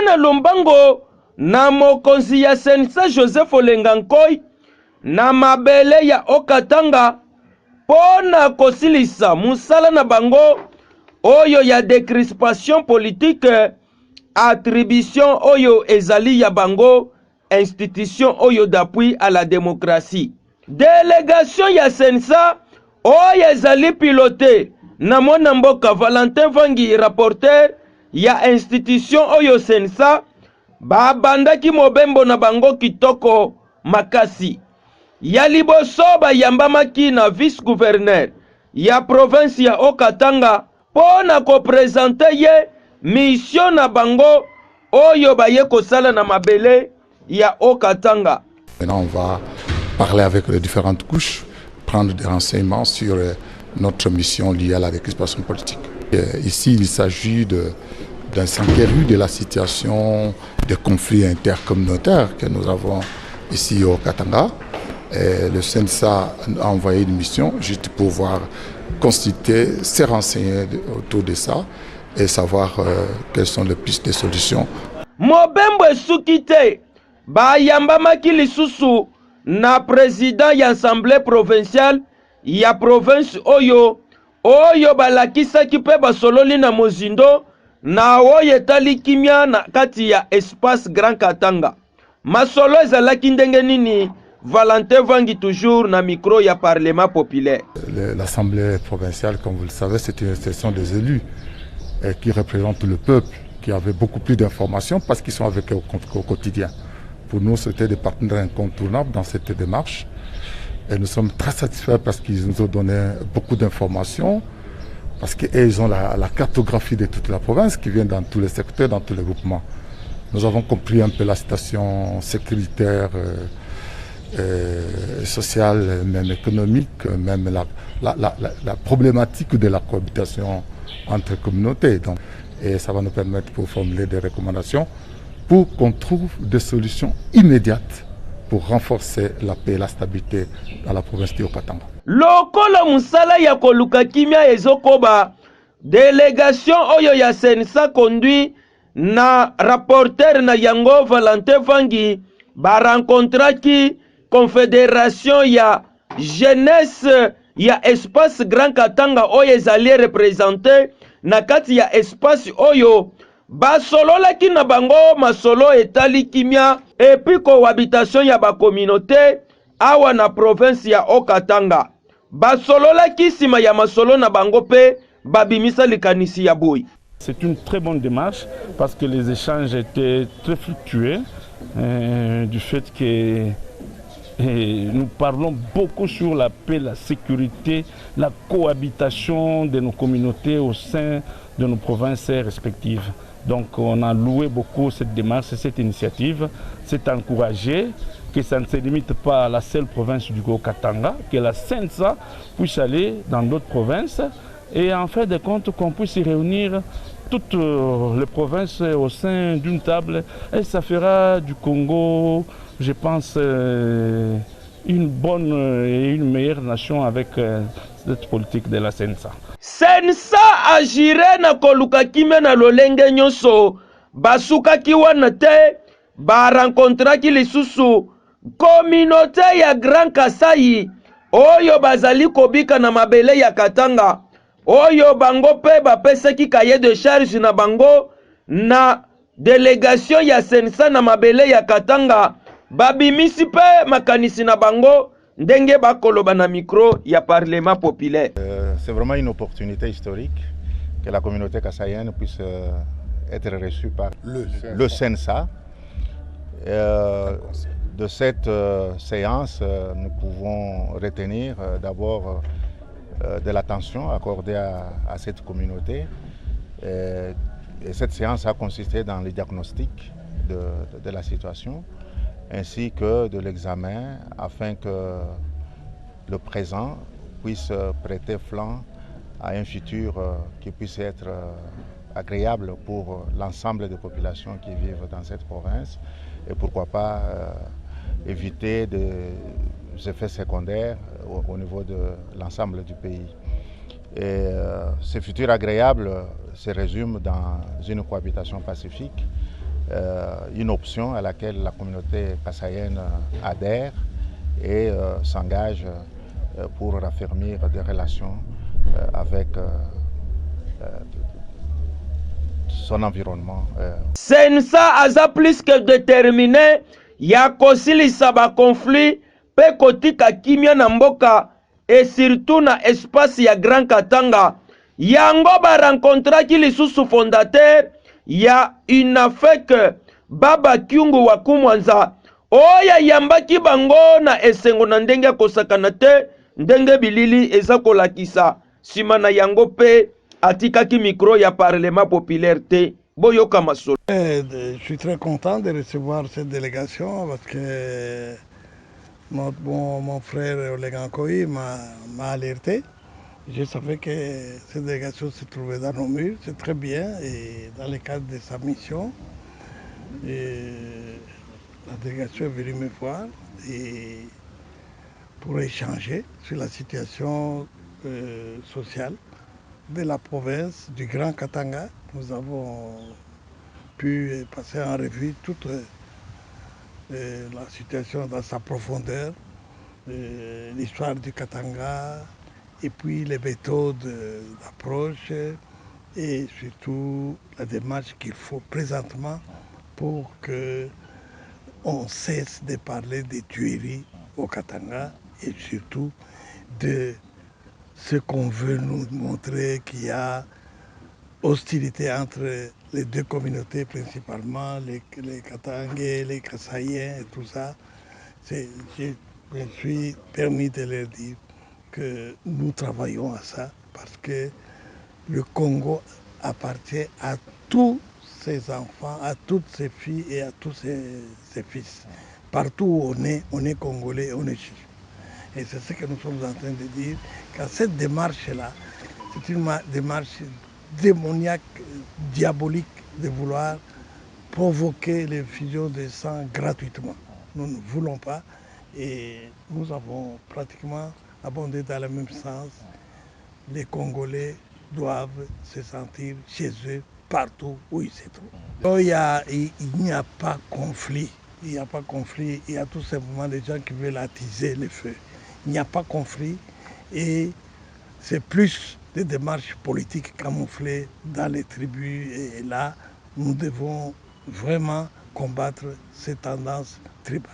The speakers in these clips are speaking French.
na lombango na mokonzi ya sensa Joseph Olenga Nkoy na mabele ya Okatanga pona kosilisa musala na bango oyo ya décrispation politique attribution oyo ezali ya bango institution oyo d'appui à la démocratie. Délégation ya sensa oyo ezali piloté na mwana mboka Valentin Vangi rapporteur ya institution oyo sensa babandaki mobembo na bango kitoko makasi. Ya liboso bayambamaki na vice-gouverneur ya province ya Okatanga pona ko présenter ye mission na bango oyo baye kosala na mabele ya Okatanga. Maintenant on va parler avec les différentes couches, prendre des renseignements sur notre mission liée à la récupération politique. Ici il s'agit d'un s'enquérir de la situation des conflits intercommunautaires que nous avons ici au Katanga. Le CENSA a envoyé une mission juste pour pouvoir constituer, se renseigner autour de ça et savoir quelles sont les pistes de solutions. Mobembo esukite bayambamaki lisusu na président ya assemblée provinciale ya province oyo balakisaki pe basololi na mozindo na oyo etali kimia na kati ya espace Grand Katanga. Masolo ezalaki ndenge nini? Valentin Vangi toujours na micro ya Parlement populaire. L'Assemblée provinciale, comme vous le savez, c'est une institution des élus qui représente le peuple, qui avait beaucoup plus d'informations parce qu'ils sont avec eux au quotidien. Pour nous, c'était des partenaires incontournables dans cette démarche. Et nous sommes très satisfaits parce qu'ils nous ont donné beaucoup d'informations, parce qu'ils ont la cartographie de toute la province qui vient dans tous les secteurs, dans tous les groupements. Nous avons compris un peu la situation sécuritaire, sociale, même économique, même la problématique de la cohabitation entre communautés. Donc, et ça va nous permettre pour formuler des recommandations pour qu'on trouve des solutions immédiates pour renforcer la paix et la stabilité dans la province de Okatanga. Lokolo musala ya koluka kimia ezokoba délégation oyo ya sensa conduit na rapporteur na yango Valentin Vangi ba rencontraki confédération ya jeunesse ya espace Grand Katanga oyo ezali représenté na kati ya espace oyo basololaki na bango masolo etali kimia epi cohabitation ya ba communauté awa na province ya Okatanga. Basololaki sima ya masolo na bango pe babimisa likanisi ya boy. C'est une très bonne démarche parce que les échanges étaient très fructueux du fait que nous parlons beaucoup sur la paix, la sécurité, la cohabitation de nos communautés au sein de nos provinces respectives. Donc on a loué beaucoup cette démarche, cette initiative, c'est encouragé que ça ne se limite pas à la seule province du Katanga, que la CENSA puisse aller dans d'autres provinces et en fait de compte qu'on puisse y réunir toutes les provinces au sein d'une table et ça fera du Congo, je pense, une bonne et une meilleure nation avec cette politique de la CENSA. Sensa agire na koluka kime na lolenge nyonso basukaki wana te ba rencontraki lisusu communauté ya Grand Kasai oyo bazali kobika na mabele ya Katanga oyo bango pe bapesaki cahier de charge na bango na délégation ya sensa na mabele ya Katanga babimisi pe makanisi na bango ndenge bakoloba na micro ya Parlement populaire. C'est vraiment une opportunité historique que la communauté kassaïenne puisse être reçue par le CENSA. De cette séance, nous pouvons retenir d'abord de l'attention accordée à cette communauté. Et cette séance a consisté dans le diagnostic de la situation ainsi que de l'examen afin que le présent puisse prêter flanc à un futur qui puisse être agréable pour l'ensemble des populations qui vivent dans cette province et pourquoi pas éviter des effets secondaires au niveau de l'ensemble du pays. Et ce futur agréable se résume dans une cohabitation pacifique une option à laquelle la communauté kassaïenne adhère et s'engage pour raffermir des relations avec son environnement. Sensa aza plus que déterminé ya kosilisa ba conflit pe kotika kimia na mboka et surtout na espace ya Grand Katanga. Yango ba rencontraki lisusu fondateur ya UNAFEC Baba Kyungu wa Kumwanza oya yambaki bango na esengo na ndenge kosakana te ndenge bilili eza kolakisa sima na yango pe atikaki micro ya Parlement populaire te boyoka masolo. Je suis très content de recevoir cette délégation parce que mon frère Olegan Koï m'a alerté. Je savais que cette délégation se trouvait dans nos murs, c'est très bien, et dans le cadre de sa mission, la délégation est venue me voir et pour échanger sur la situation sociale de la province du Grand Katanga. Nous avons pu passer en revue toute la situation dans sa profondeur, l'histoire du Katanga, et puis les méthodes d'approche et surtout la démarche qu'il faut présentement pour qu'on cesse de parler des tueries au Katanga et surtout de ce qu'on veut nous montrer qu'il y a hostilité entre les deux communautés, principalement les Katangais, les Kassaïens et tout ça. Je me suis permis de leur dire que nous travaillons à ça parce que le Congo appartient à tous ses enfants, à toutes ses filles et à tous ses fils. Partout où on est Congolais, on est juif. Et c'est ce que nous sommes en train de dire, car cette démarche-là, c'est une démarche démoniaque, diabolique de vouloir provoquer les fusions de sang gratuitement. Nous ne voulons pas et nous avons pratiquement abondé dans le même sens. Les Congolais doivent se sentir chez eux partout où ils se trouvent. Il n'y a pas conflit. Il n'y a pas conflit. Il y a tout simplement des gens qui veulent attiser le feu. Il n'y a pas conflit et c'est plus des démarches politiques camouflées dans les tribus. Et là, nous devons vraiment combattre ces tendances tribales.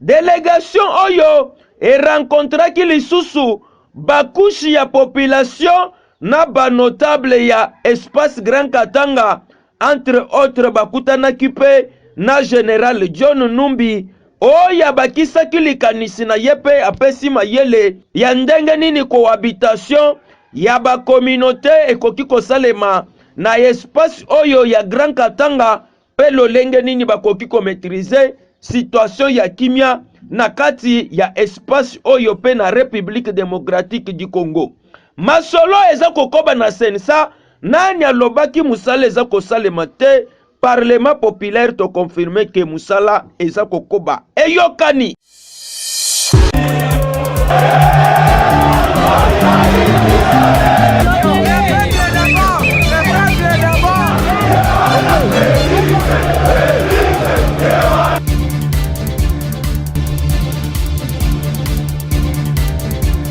Délégation Oyo et rencontraki lisusu bakushi ya population na ba notable ya espace Grand Katanga, entre autres bakutanaki pe na général John Numbi oya bakisaki likanisi na yepe apesi mayele ya ndenge nini cohabitation ya ba communauté ekoki kosalema na espace oyo ya Grand Katanga pe lolenge nini bakoki ko maîtriser situation ya kimia na kati ya espace oyo pe na République démocratique du Congo. Masolo eza kokoba na sensa nani alobaki musala eza kosalema te. Parlement populaire to confirmer que musala eza kokoba eyokani.